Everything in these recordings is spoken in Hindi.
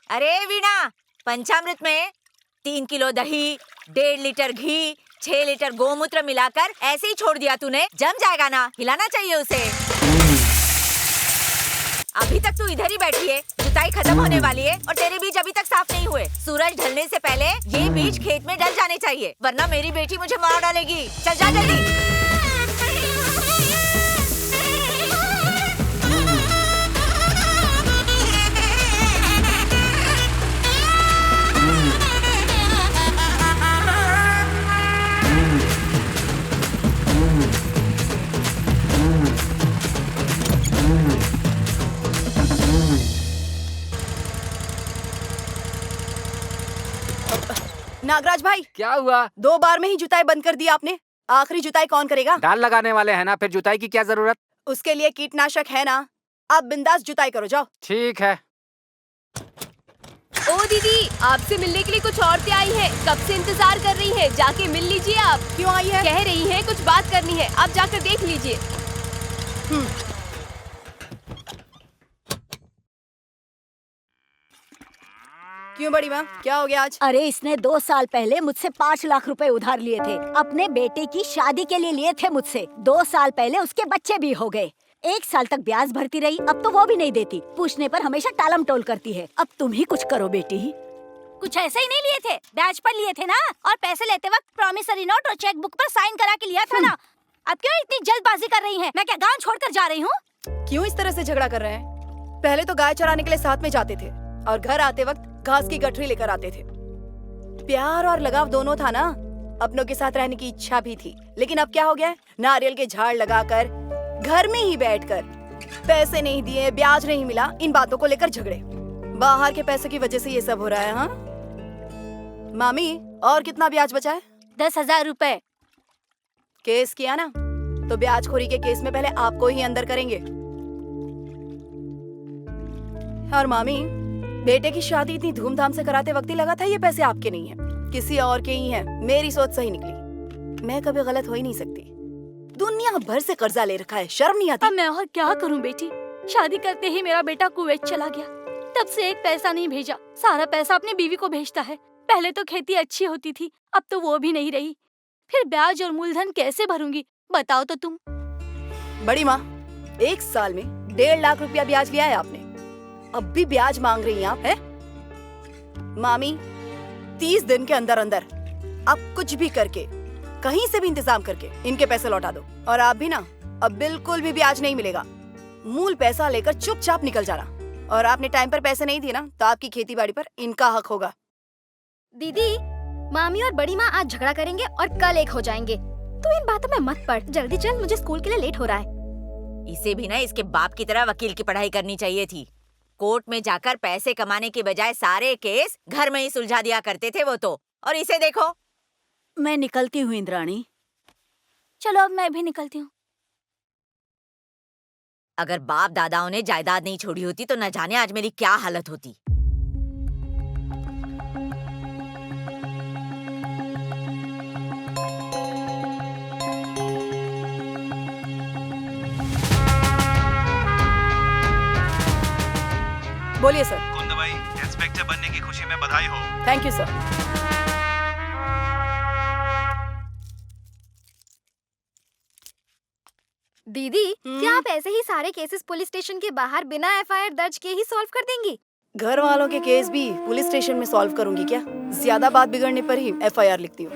अरे वीणा, पंचामृत में 3 किलो दही, 1.5 लीटर घी, 6 लीटर गोमूत्र मिलाकर ऐसे ही छोड़ दिया तूने, जम जाएगा ना, हिलाना चाहिए उसे। अभी तक तू इधर ही बैठी है, जुताई खत्म होने वाली है और तेरे बीज अभी तक साफ नहीं हुए। सूरज ढलने से पहले ये बीज खेत में डल जाने चाहिए, वरना मेरी बेटी मुझे मार डालेगी। चल जा जल्दी। नागराज भाई, क्या हुआ? 2 बार में ही जुताई बंद कर दी आपने। आखिरी जुताई कौन करेगा? डाल लगाने वाले हैं ना, फिर जुताई की क्या जरूरत? उसके लिए कीटनाशक है ना। आप बिंदास जुताई करो, जाओ। ठीक है। ओ दीदी, आपसे मिलने के लिए कुछ औरतें आई हैं। कब से इंतजार कर रही हैं, जाके मिल लीजिए आप। क्यों आई है? कह रही हैं कुछ बात करनी है, आप जाकर देख लीजिए। क्यों बड़ी माँ, क्या हो गया आज? अरे इसने 2 साल पहले मुझसे 5 लाख रुपए उधार लिए थे। अपने बेटे की शादी के लिए लिए थे मुझसे। 2 साल पहले उसके बच्चे भी हो गए। 1 साल तक ब्याज भरती रही, अब तो वो भी नहीं देती। पूछने पर हमेशा टालम टोल करती है। अब तुम ही कुछ करो बेटी। कुछ ऐसे ही नहीं लिए थे, ब्याज पर लिए थे ना। और पैसे लेते वक्त प्रॉमिसरी नोट और चेक बुक पर साइन करा के लिया था ना। अब क्यों इतनी जल्दबाजी कर रही हैं? मैं क्या गांव छोड़कर जा रही हूँ? क्यों इस तरह से झगड़ा कर रहे हैं? पहले तो गाय चराने के लिए साथ में जाते थे और घर आते वक्त घास की गठरी लेकर आते थे। प्यार और लगाव दोनों था ना। अपनों के साथ रहने की इच्छा भी थी, लेकिन अब क्या हो गया है? नारियल के झाड़ लगाकर घर में ही बैठकर पैसे नहीं दिए, ब्याज नहीं मिला, इन बातों को लेकर झगड़े। बाहर के पैसों की वजह से ये सब हो रहा है। हाँ मामी, और कितना ब्याज बचा है? 10,000 रुपए। केस किया ना, तो ब्याजखोरी के केस में पहले आपको ही अंदर करेंगे। और मामी, बेटे की शादी इतनी धूमधाम से कराते वक्त ही लगा था ये पैसे आपके नहीं है, किसी और के ही हैं। मेरी सोच सही निकली। मैं कभी गलत हो ही नहीं सकती। दुनिया भर से कर्जा ले रखा है, शर्म नहीं आती? अब मैं और क्या करूं बेटी? शादी करते ही मेरा बेटा कुवैत चला गया, तब से एक पैसा नहीं भेजा। सारा पैसा अपनी बीवी को भेजता है। पहले तो खेती अच्छी होती थी, अब तो वो भी नहीं रही। फिर ब्याज और मूलधन कैसे भरूंगी, बताओ तो तुम। बड़ी माँ, 1 साल में 1.5 लाख रुपया ब्याज लिया है आपने, अब भी ब्याज मांग रही हैं आप, है? मामी, 30 दिन के अंदर अंदर आप कुछ भी करके, कहीं से भी इंतजाम करके इनके पैसे लौटा दो। और आप भी ना, अब बिल्कुल भी ब्याज नहीं मिलेगा। मूल पैसा लेकर चुपचाप निकल जाना। और आपने टाइम पर पैसे नहीं दिए ना, तो आपकी खेती बाड़ी पर इनका हक होगा। दीदी, मामी और बड़ी माँ आज झगड़ा करेंगे और कल एक हो जाएंगे। तू इन बातों में मत पड़, जल्दी चल, मुझे स्कूल के लिए लेट हो रहा है। इसे भी ना इसके बाप की तरह वकील की पढ़ाई करनी चाहिए थी। कोर्ट में जाकर पैसे कमाने के बजाय सारे केस घर में ही सुलझा दिया करते थे वो तो। और इसे देखो। मैं निकलती हूँ इंद्राणी। चलो अब मैं भी निकलती हूँ। अगर बाप दादाओं ने जायदाद नहीं छोड़ी होती तो न जाने आज मेरी क्या हालत होती। बोलिए सर। कुंद भाई, इंस्पेक्टर बनने की खुशी में बधाई हो। Thank you sir. दीदी, क्या आप ऐसे ही सारे केसेस पुलिस स्टेशन के बाहर बिना FIR दर्ज किए ही सॉल्व कर देंगी? घर वालों के केस भी पुलिस स्टेशन में सॉल्व करूंगी क्या? ज्यादा बात बिगड़ने पर ही FIR लिखती हूँ।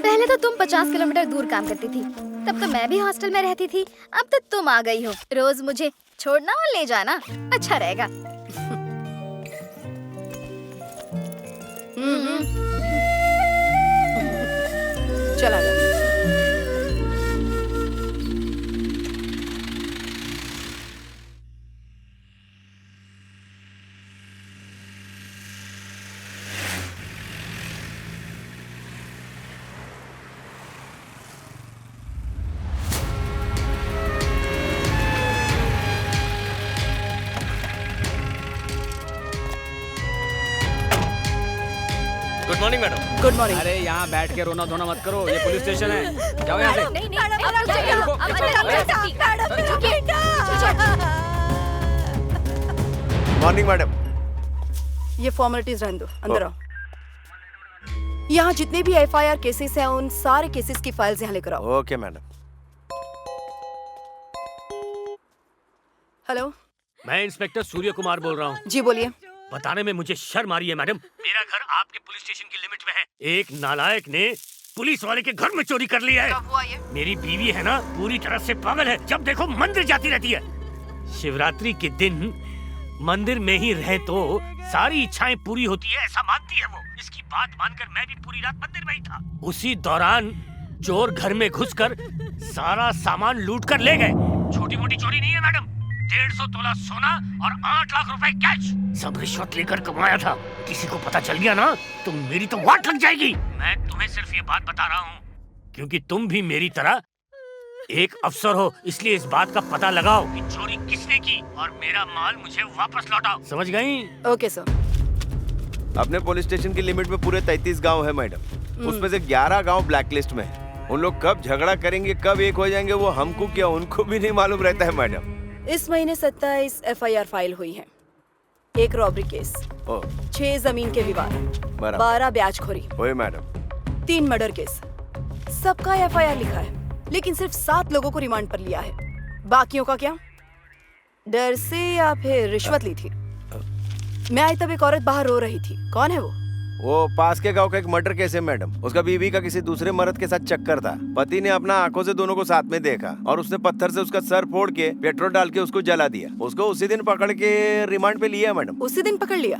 पहले तो तुम 50 किलोमीटर दूर काम करती थी, तब तो मैं भी हॉस्टल में रहती थी। अब तो तुम आ गई हो, रोज मुझे छोड़ना और ले जाना, अच्छा रहेगा। चला जा। Good morning madam. Good morning. अरे यहाँ बैठ के रोना धोना मत करो, ये पुलिस स्टेशन है। जाओ यहाँ से। नहीं, मॉर्निंग मैडम। ये फॉर्मेलिटीज रहने दो, अंदर आओ। यहाँ जितने भी एफआईआर केसेस हैं उन सारे केसेस की फाइल्स यहाँ लेकर आओ। Okay madam. हेलो मैं इंस्पेक्टर सूर्य कुमार बोल रहा हूँ। जी बोलिए। बताने में मुझे शर्म आ रही है मैडम, मेरा घर आपके पुलिस स्टेशन की लिमिट में है। एक नालायक ने पुलिस वाले के घर में चोरी कर लिया है। कब हुआ ये? मेरी बीवी है ना, पूरी तरह से पागल है, जब देखो मंदिर जाती रहती है। शिवरात्रि के दिन मंदिर में ही रहे तो सारी इच्छाएं पूरी होती है, ऐसा मानती है वो। इसकी बात मानकर मैं भी पूरी रात मंदिर में ही था। उसी दौरान चोर घर में घुसकर सारा सामान लूट कर ले गए। छोटी मोटी चोरी नहीं है मैडम, 150 तोला सोना और 8 लाख रुपए कैश, सब रिश्वत लेकर कमाया था। किसी को पता चल गया ना तो मेरी तो वाट लग जाएगी। मैं तुम्हें सिर्फ ये बात बता रहा हूँ क्योंकि तुम भी मेरी तरह एक अफसर हो, इसलिए इस बात का पता लगाओ कि चोरी किसने की और मेरा माल मुझे वापस लौटाओ। समझ गई? Okay sir. अपने पुलिस स्टेशन की लिमिट में पूरे 33 गांव है मैडम, उसमें से 11 गांव ब्लैकलिस्ट में है। उन लोग कब झगड़ा करेंगे, कब एक हो जाएंगे, वो हमको क्या उनको भी नहीं मालूम रहता है मैडम। इस महीने 27 एफआईआर फाइल हुई है। 1 रॉबरी केस, 6 जमीन के विवाद, 12 ब्याजखोरी, ओए मैडम, 3 मर्डर केस। सबका एफआईआर लिखा है, लेकिन सिर्फ 7 लोगों को रिमांड पर लिया है। बाकियों का क्या? डर से या फिर रिश्वत ली थी? मैं आई तब एक औरत बाहर रो रही थी। कौन है वो पास के गांव का एक मर्डर केस है मैडम। उसका बीवी का किसी दूसरे मर्द के साथ चक्कर था। पति ने अपना आंखों से दोनों को साथ में देखा और उसने पत्थर से उसका सर फोड़ के पेट्रोल डाल के उसको जला दिया। उसको उसी दिन पकड़ के रिमांड पे लिया मैडम। उसी दिन पकड़ लिया?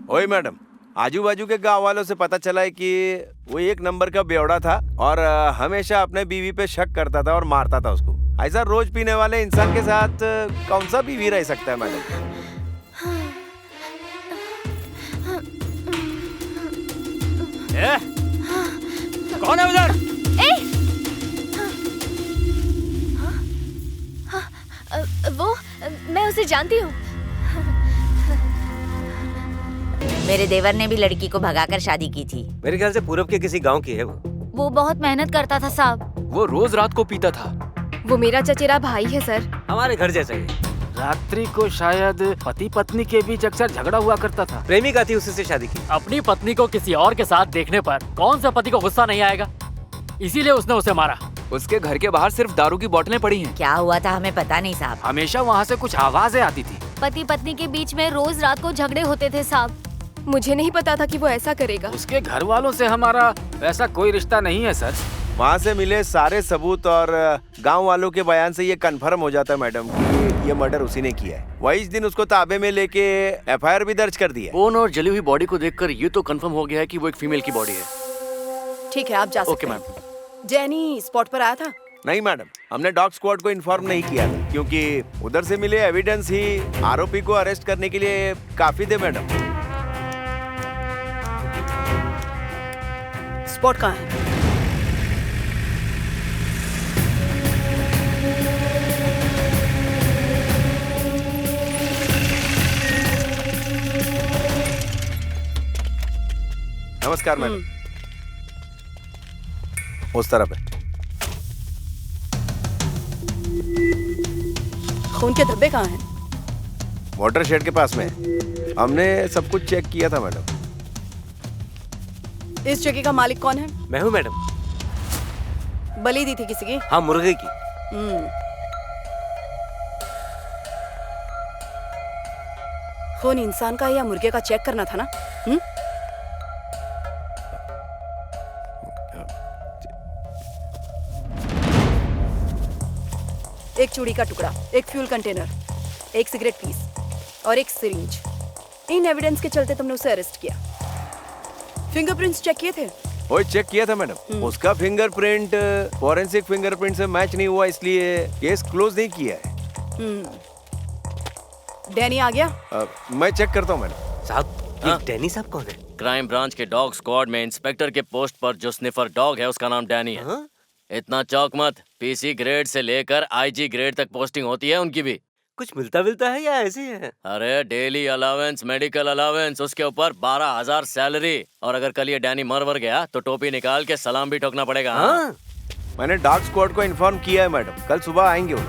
ओए मैडम, आजू बाजू के गाँव वालों से पता चला है कि वो 1 नंबर का बेवड़ा था और हमेशा अपने बीवी पे शक करता था और मारता था उसको। ऐसा रोज पीने वाले इंसान के साथ कौन सा बीवी रह सकता है मैडम? कौन है उधर? वो मैं उसे जानती हूँ। मेरे देवर ने भी लड़की को भगाकर शादी की थी। मेरे ख्याल से पूरब के किसी गांव की है वो बहुत मेहनत करता था साहब। वो रोज रात को पीता था। वो मेरा चचेरा भाई है सर। हमारे घर जैसा ही। रात्रि को शायद पति पत्नी के बीच अक्सर झगड़ा हुआ करता था। प्रेमिका थी, उसी से शादी की। अपनी पत्नी को किसी और के साथ देखने पर कौन सा पति को गुस्सा नहीं आएगा, इसीलिए उसने उसे मारा। उसके घर के बाहर सिर्फ दारू की बोतलें पड़ी हैं। क्या हुआ था हमें पता नहीं साहब। हमेशा वहाँ से कुछ आवाजें आती थी। पति पत्नी के बीच में रोज रात को झगड़े होते थे साहब। मुझे नहीं पता था कि वो ऐसा करेगा। उसके घर वालों से हमारा वैसा कोई रिश्ता नहीं है सर। वहाँ से मिले सारे सबूत और गांव वालों के बयान से ये कंफर्म हो जाता है मैडम कि ये मर्डर उसी ने किया है। वही इस दिन उसको ताबे में लेके एफआईआर भी दर्ज कर दी है। बोन और जली हुई बॉडी को देखकर ये तो कंफर्म हो गया है कि वो एक फीमेल की बॉडी है। ठीक है, आप जा सकते ओके हैं। मैम। जैनी स्पॉट पर आया था? नहीं मैडम, हमने डॉग स्क्वाड को इन्फॉर्म नहीं किया था क्योंकि उधर से मिले एविडेंस ही आरोपी को अरेस्ट करने के लिए काफी थे मैडम। स्पॉट कहाँ है? नमस्कार मैडम। उस तरफ है। खून के धब्बे कहाँ हैं? वाटर शेड के पास में है। हमने सब कुछ चेक किया था मैडम। इस जगह का मालिक कौन है? मैं हूँ मैडम। बलि दी थी किसी की? हाँ, मुर्गे की। खून इंसान का या मुर्गे का चेक करना था ना? एक चूड़ी का टुकड़ा, एक फ्यूल कंटेनर, एक सिगरेट पीस और एक सिरिंज। इन एविडेंस के चलते तुमने उसे अरेस्ट किया। फिंगरप्रिंट्स चेक किए थे? वो चेक किया था मैडम। उसका फिंगरप्रिंट फॉरेंसिक फिंगरप्रिंट से मैच नहीं हुआ, इसलिए केस क्लोज नहीं किया है। डैनी आ गया? मैं चेक करता हूँ मैडम। साहब, ये डैनी साहब कौन है? क्राइम ब्रांच के डॉग स्क्वाड में इंस्पेक्टर के पोस्ट पर जो स्निफर डॉग है उसका नाम डैनी है। इतना चौक मत, पीसी ग्रेड से लेकर आईजी ग्रेड तक पोस्टिंग होती है उनकी भी। कुछ मिलता है या ऐसे ही है? अरे डेली अलावेंस, मेडिकल अलावेंस, उसके ऊपर 12,000 सैलरी। और अगर कल ये डैनी मर गया तो टोपी निकाल के सलाम भी ठोकना पड़ेगा। हाँ? मैंने डॉग स्क्वाड को इन्फॉर्म किया है मैडम, कल सुबह आएंगे वो।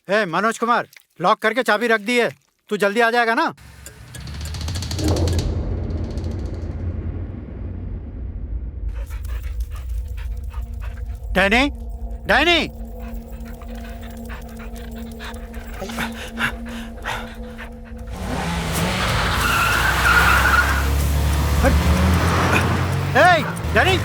ए मनोज कुमार, लॉक करके चाबी रख दी है, तू जल्दी आ जाएगा ना? डैनी, डैनी, ए डैनी,